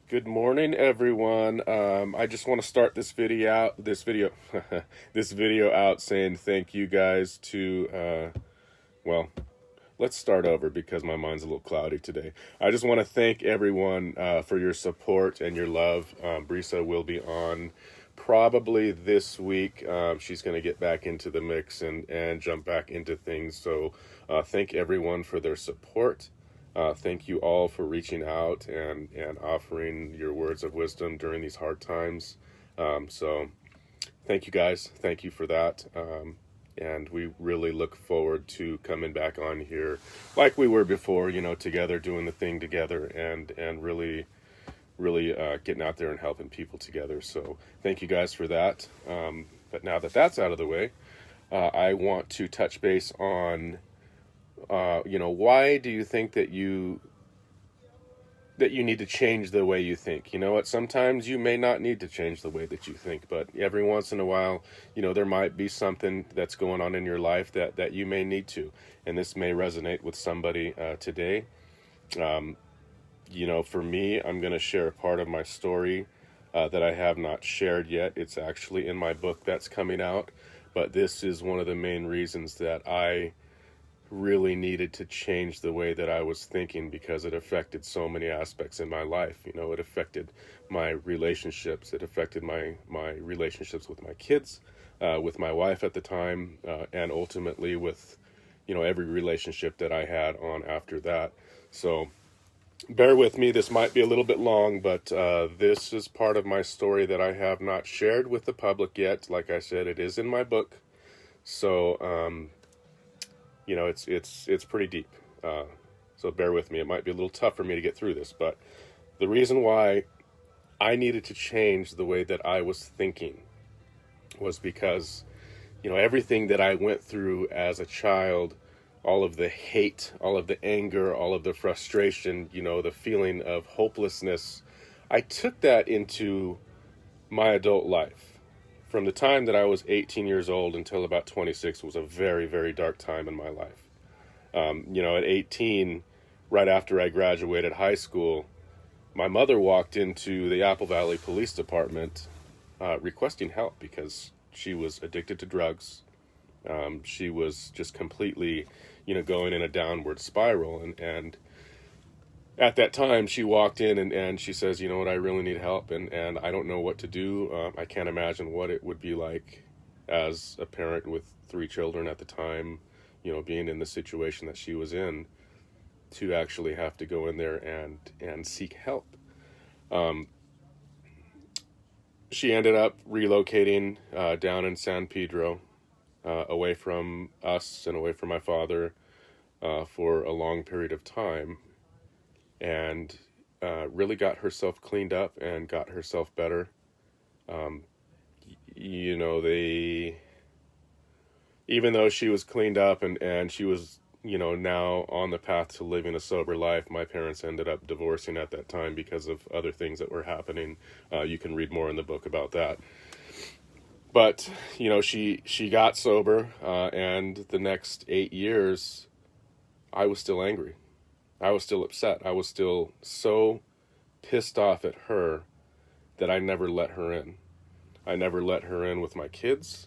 Good morning, everyone. I just want to start this video out saying thank you guys to, well, let's start over because my mind's a little cloudy today. I just want to thank everyone for your support and your love. Brisa will be on probably this week. She's going to get back into the mix and jump back into things. So thank everyone for their support. Thank you all for reaching out and offering your words of wisdom during these hard times. So thank you guys. Thank you for that. And we really look forward to coming back on here like we were before, together, doing the thing together and really getting out there and helping people together. So thank you guys for that. But now that that's out of the way, I want to touch base on why do you think that you need to change the way you think? You know what? Sometimes you may not need to change the way that you think, but every once in a while, there might be something that's going on in your life that you may need to, and this may resonate with somebody today. For me, I'm going to share a part of my story that I have not shared yet. It's actually in my book that's coming out, but this is one of the main reasons that I really needed to change the way that I was thinking, because it affected so many aspects in my life. It affected my relationships. It affected my relationships with my kids, with my wife at the time, and ultimately with, every relationship that I had on after that. So bear with me. This might be a little bit long, but this is part of my story that I have not shared with the public yet. Like I said, it is in my book. So, it's pretty deep. So bear with me. It might be a little tough for me to get through this, but the reason why I needed to change the way that I was thinking was because, everything that I went through as a child, all of the hate, all of the anger, all of the frustration, the feeling of hopelessness, I took that into my adult life. From the time that I was 18 years old until about 26 was a very, very dark time in my life. At 18, right after I graduated high school, my mother walked into the Apple Valley Police Department requesting help because she was addicted to drugs. She was just completely, going in a downward spiral. And at that time, she walked in and she says, you know what, I really need help, and I don't know what to do. I can't imagine what it would be like as a parent with 3 children at the time, being in the situation that she was in, to actually have to go in there and seek help. She ended up relocating down in San Pedro, away from us and away from my father for a long period of time, and really got herself cleaned up and got herself better. Even though she was cleaned up and she was, now on the path to living a sober life, my parents ended up divorcing at that time because of other things that were happening. You can read more in the book about that. But, she got sober, and the next 8 years, I was still angry. I was still upset. I was still so pissed off at her that I never let her in. I never let her in with my kids.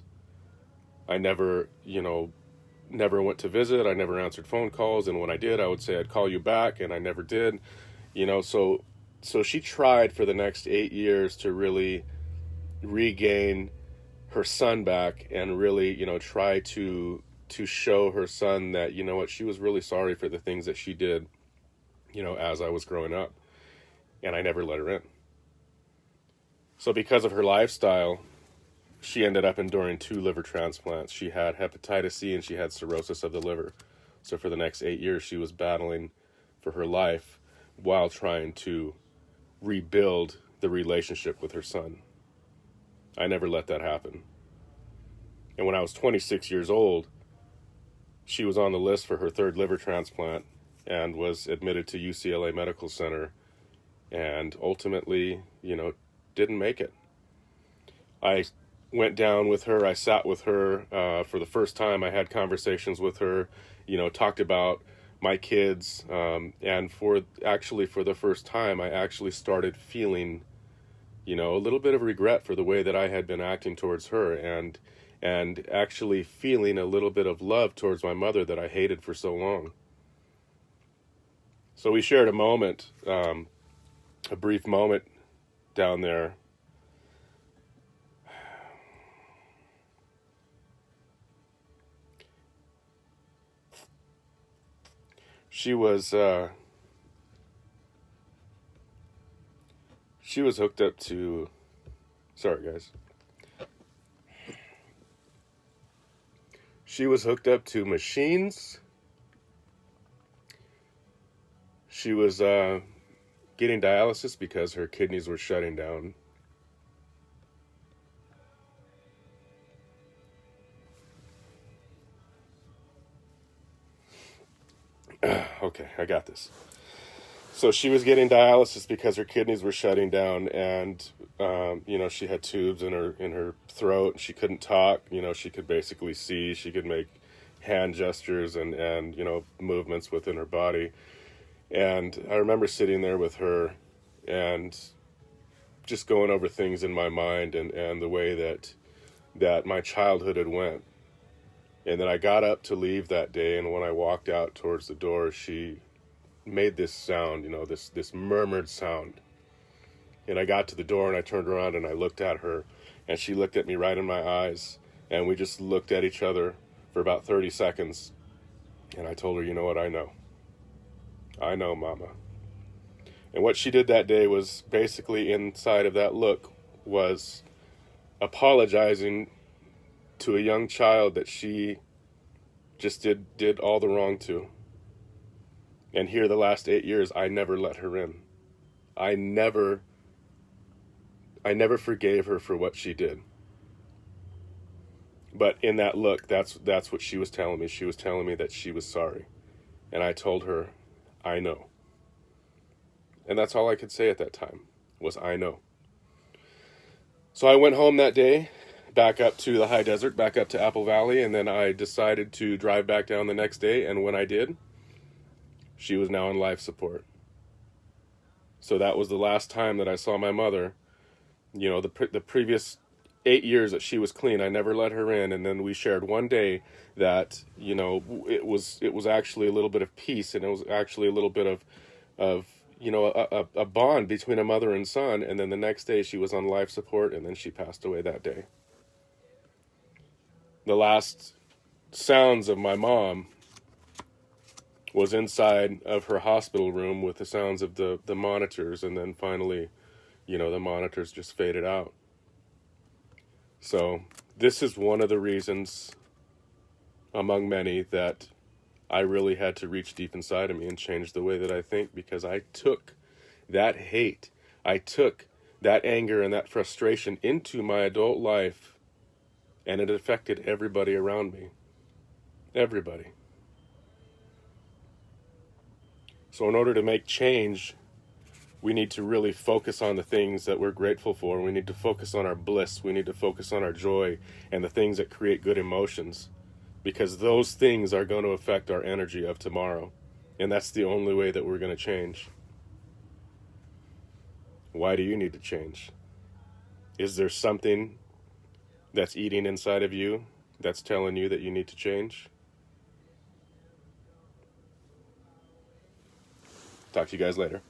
I never went to visit. I never answered phone calls. And when I did, I would say I'd call you back, and I never did. So she tried for the next 8 years to really regain her son back and really, try to show her son that, she was really sorry for the things that she did, as I was growing up, and I never let her in. So because of her lifestyle, she ended up enduring 2 liver transplants. She had hepatitis C and she had cirrhosis of the liver. So for the next 8 years, she was battling for her life while trying to rebuild the relationship with her son. I never let that happen. And when I was 26 years old, she was on the list for her 3rd liver transplant and was admitted to UCLA Medical Center, and ultimately, didn't make it. I went down with her. I sat with her for the first time. I had conversations with her, talked about my kids, and for the first time, I actually started feeling, a little bit of regret for the way that I had been acting towards her, and actually feeling a little bit of love towards my mother that I hated for so long. So we shared a moment, a brief moment down there. She was hooked up to, sorry guys. She was hooked up to machines. She was getting dialysis because her kidneys were shutting down. Okay, I got this. So she was getting dialysis because her kidneys were shutting down, and she had tubes in her throat. She couldn't talk. She could basically see. She could make hand gestures and movements within her body. And I remember sitting there with her and just going over things in my mind and the way that my childhood had went. And then I got up to leave that day, and when I walked out towards the door, she made this sound, this murmured sound. And I got to the door and I turned around and I looked at her, and she looked at me right in my eyes, and we just looked at each other for about 30 seconds. And I told her, you know what, I know, Mama. And what she did that day was basically, inside of that look, was apologizing to a young child that she just did all the wrong to. And here, the last 8 years, I never let her in. I never forgave her for what she did. But in that look, that's what she was telling me. She was telling me that she was sorry. And I told her, I know. And that's all I could say at that time, was I know. So I went home that day, back up to the high desert, back up to Apple Valley, and then I decided to drive back down the next day, and when I did, she was now on life support. So that was the last time that I saw my mother. The previous 8 years that she was clean, I never let her in, and then we shared one day that, it was actually a little bit of peace, and it was actually a little bit of a bond between a mother and son, and then the next day she was on life support, and then she passed away that day. The last sounds of my mom was inside of her hospital room with the sounds of the monitors, and then finally, the monitors just faded out. So this is one of the reasons, among many, that I really had to reach deep inside of me and change the way that I think, because I took that hate, I took that anger and that frustration into my adult life, and it affected everybody around me. Everybody. So in order to make change, we need to really focus on the things that we're grateful for. We need to focus on our bliss. We need to focus on our joy and the things that create good emotions, because those things are going to affect our energy of tomorrow. And that's the only way that we're going to change. Why do you need to change? Is there something that's eating inside of you that's telling you that you need to change? Talk to you guys later.